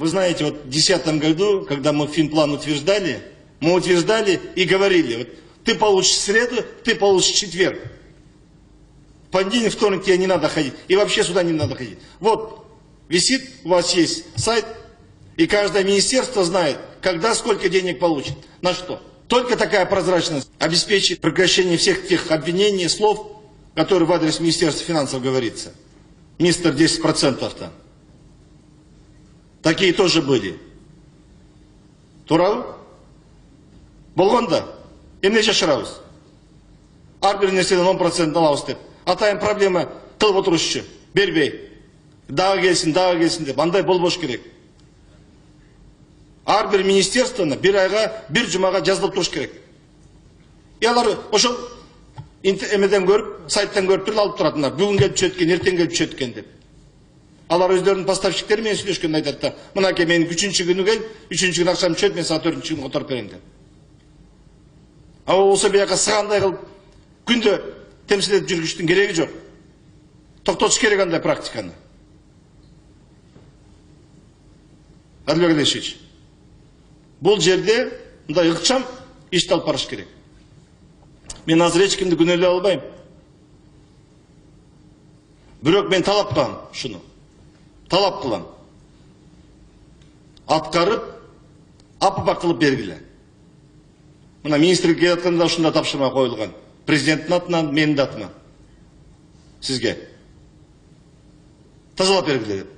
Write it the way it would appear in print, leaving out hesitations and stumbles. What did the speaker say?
Вы знаете, вот в 2010 году, когда мы финплан утверждали, мы утверждали и говорили, вот, ты получишь среду, ты получишь четверг. В понедельник, вторник тебе не надо ходить. И вообще сюда не надо ходить. Вот, висит, у вас есть сайт, и каждое министерство знает, когда, сколько денег получит. На что? Только такая прозрачность обеспечит прекращение всех тех обвинений, слов, которые в адрес Министерства финансов говорится. Мистер 10%-то. Такие тоже были. Туралы? Болгонда? Эмне жашырабыз? Ар бир нерседен 10% алабыз деп. Атайын проблема кылып отурушчу. Бербей. Дагы келсин деп. Андай болбош керек. Ар бир министерствоны бир айга, бир жумага жазылып туруш керек. И алар ошол эмеден көрүп, сайттан көрүп туруп алып туратындар. Бүгүн келип түшөт экен, эртең келип түшөт экен деп. Алар өздөрүнүн поставщиктери менен сүйлөшкөндө айтат да, мынакей мен 3-чү күнү кел, 3-чү күнү акчам түшөт, мен сага 4-чү күнү которуп берем деп. А болсо бияка сыгандай кылып күндө темсил этип жүргүчтүн кереги жок. Токтотуш керек андай практиканы. Адилбек Алишевич, бул жерде мындай ыкчам ишти алып барыш керек. Мен азыр эч кимди күнөөлөй албайм. Бирок мен талап кылам шуну. Талап кылам. Аткарып, аппа кылып бергиле. Мына министрлик келатканда ушундай тапшырма коюлган. Президенттин атынан, менин атыма. Сизге. Тазалап бергиле деп.